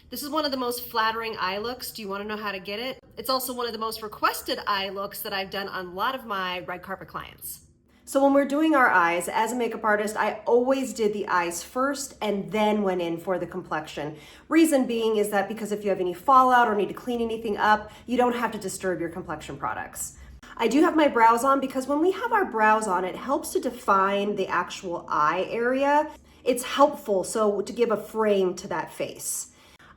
This is one of the most flattering eye looks. Do you want to know how to get it? It's also one of the most requested eye looks that I've done on a lot of my red carpet clients. So when we're doing our eyes, as a makeup artist, I always did the eyes first and then went in for the complexion. Reason being is that because if you have any fallout or need to clean anything up, you don't have to disturb your complexion products. I do have my brows on because when we have our brows on, it helps to define the actual eye area. It's helpful so to give a frame to that face.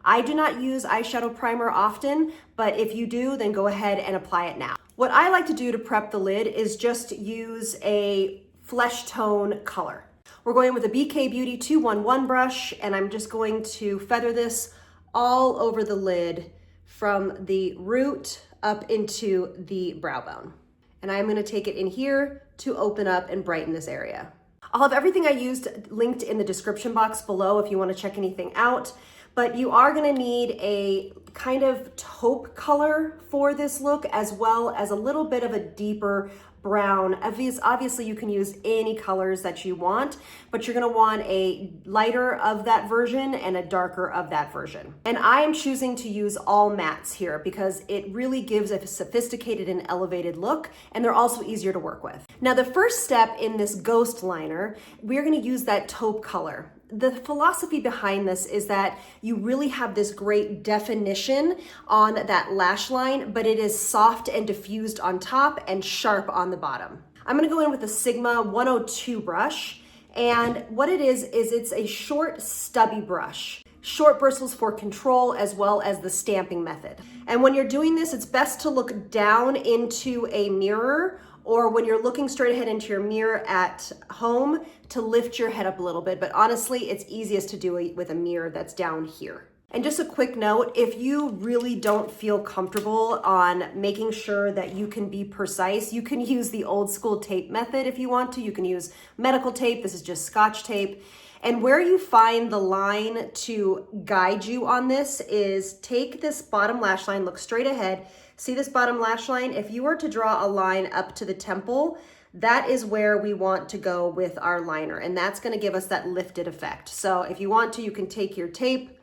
I do not use eyeshadow primer often, but if you do, then go ahead and apply it now. What I like to do to prep the lid is just use a flesh tone color. We're going with a BK Beauty 211 brush, and I'm just going to feather this all over the lid from the root up into the brow bone. And I'm gonna take it in here to open up and brighten this area. I'll have everything I used linked in the description box below if you wanna check anything out. But you are gonna need a kind of taupe color for this look, as well as a little bit of a deeper brown. Obviously you can use any colors that you want, but you're gonna want a lighter of that version and a darker of that version. And I am choosing to use all mattes here because it really gives a sophisticated and elevated look, and they're also easier to work with. Now the first step in this ghost liner, we're gonna use that taupe color. The philosophy behind this is that you really have this great definition on that lash line, but it is soft and diffused on top and sharp on the bottom. I'm gonna go in with a Sigma 102 brush, and what it is it's a short stubby brush. Short bristles for control as well as the stamping method. And when you're doing this, it's best to look down into a mirror, or when you're looking straight ahead into your mirror at home, to lift your head up a little bit. But honestly, it's easiest to do it with a mirror that's down here. And just a quick note, if you really don't feel comfortable on making sure that you can be precise, you can use the old school tape method if you want to. You can use medical tape. This is just Scotch tape. And where you find the line to guide you on this is take this bottom lash line, look straight ahead. See this bottom lash line? If you were to draw a line up to the temple, that is where we want to go with our liner, and that's gonna give us that lifted effect. So if you want to, you can take your tape,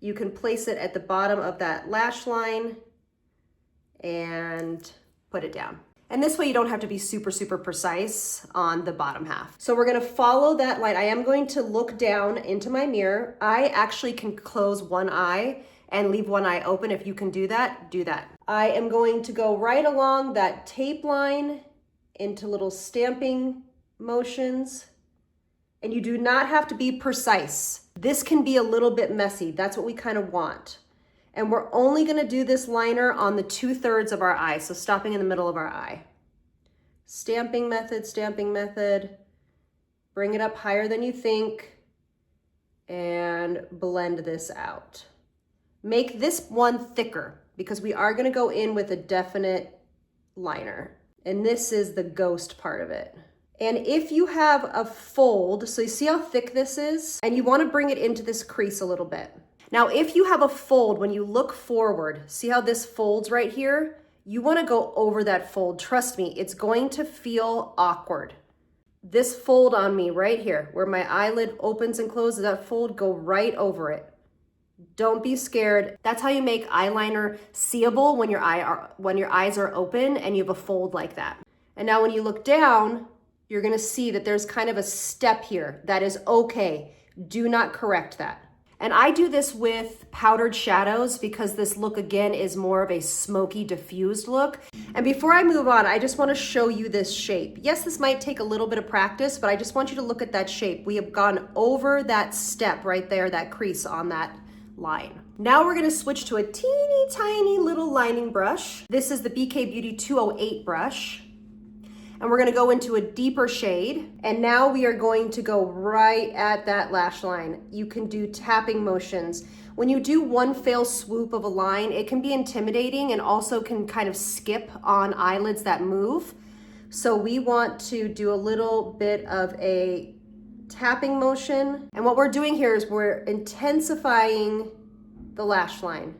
you can place it at the bottom of that lash line and put it down. And this way you don't have to be super, super precise on the bottom half. So we're gonna follow that line. I am going to look down into my mirror. I actually can close one eye and leave one eye open. If you can do that, do that. I am going to go right along that tape line into little stamping motions. And you do not have to be precise. This can be a little bit messy. That's what we kind of want. And we're only gonna do this liner on the 2/3 of our eye, so stopping in the middle of our eye. Stamping method, bring it up higher than you think, and blend this out. Make this one thicker because we are gonna go in with a definite liner. And this is the ghost part of it. And if you have a fold, so you see how thick this is? And you wanna bring it into this crease a little bit. Now, if you have a fold, when you look forward, see how this folds right here? You wanna go over that fold. Trust me, it's going to feel awkward. This fold on me right here, where my eyelid opens and closes, that fold, go right over it. Don't be scared. That's how you make eyeliner seeable when your eyes are open and you have a fold like that. And now when you look down, you're gonna see that there's kind of a step here. That is okay. Do not correct that. And I do this with powdered shadows because this look, again, is more of a smoky, diffused look. And before I move on, I just wanna show you this shape. Yes, this might take a little bit of practice, but I just want you to look at that shape. We have gone over that step right there, that crease on that line. Now we're gonna switch to a teeny tiny little lining brush. This is the BK Beauty 208 brush. And we're gonna go into a deeper shade. And now we are going to go right at that lash line. You can do tapping motions. When you do one fell swoop of a line, it can be intimidating and also can kind of skip on eyelids that move. So we want to do a little bit of a tapping motion. And what we're doing here is we're intensifying the lash line.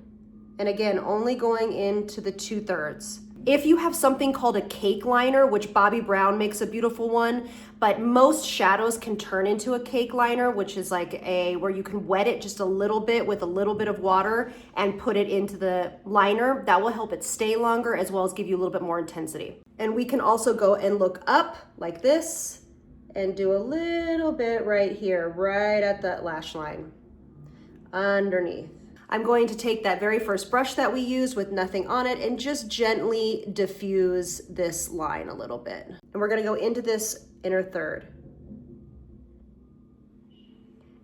And again, only going into the 2/3. If you have something called a cake liner, which Bobbi Brown makes a beautiful one, but most shadows can turn into a cake liner, which is like where you can wet it just a little bit with a little bit of water and put it into the liner. That will help it stay longer as well as give you a little bit more intensity. And we can also go and look up like this and do a little bit right here, right at that lash line, underneath. I'm going to take that very first brush that we used with nothing on it and just gently diffuse this line a little bit. And we're gonna go into this inner third.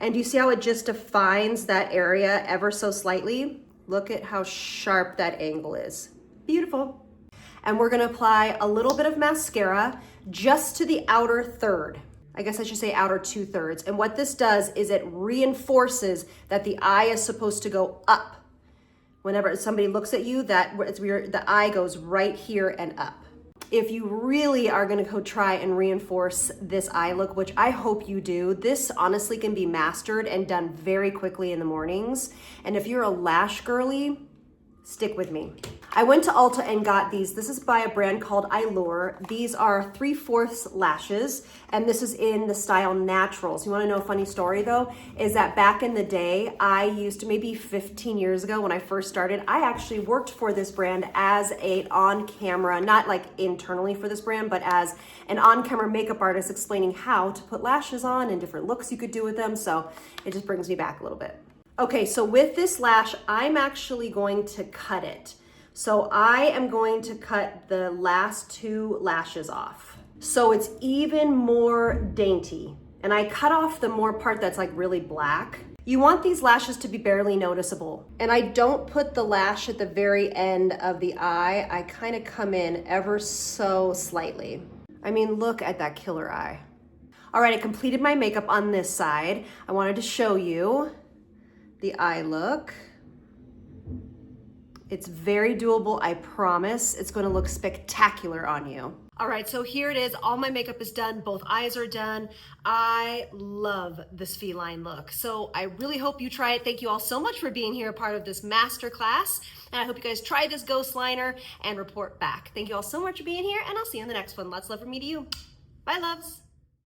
And do you see how it just defines that area ever so slightly? Look at how sharp that angle is. Beautiful. And we're gonna apply a little bit of mascara just to the outer third. I guess I should say outer 2/3. And what this does is it reinforces that the eye is supposed to go up. Whenever somebody looks at you, the eye goes right here and up. If you really are gonna go try and reinforce this eye look, which I hope you do, this honestly can be mastered and done very quickly in the mornings. And if you're a lash girly, stick with me. I went to Ulta and got these. This is by a brand called Allure. These are 3/4 lashes, and this is in the style Naturals. You wanna know a funny story though? Is that back in the day, I used to, maybe 15 years ago when I first started, I actually worked for this brand as an on-camera, not like internally for this brand, but as an on-camera makeup artist explaining how to put lashes on and different looks you could do with them. So it just brings me back a little bit. Okay, so with this lash, I'm actually going to cut it. So I am going to cut the last 2 lashes off. So it's even more dainty. And I cut off the more part that's like really black. You want these lashes to be barely noticeable. And I don't put the lash at the very end of the eye. I kind of come in ever so slightly. I mean, look at that killer eye. All right, I completed my makeup on this side. I wanted to show you the eye look. It's very doable, I promise. It's gonna look spectacular on you. All right, so here it is. All my makeup is done. Both eyes are done. I love this feline look. So I really hope you try it. Thank you all so much for being here, a part of this masterclass. And I hope you guys try this ghost liner and report back. Thank you all so much for being here, and I'll see you in the next one. Lots of love from me to you. Bye, loves.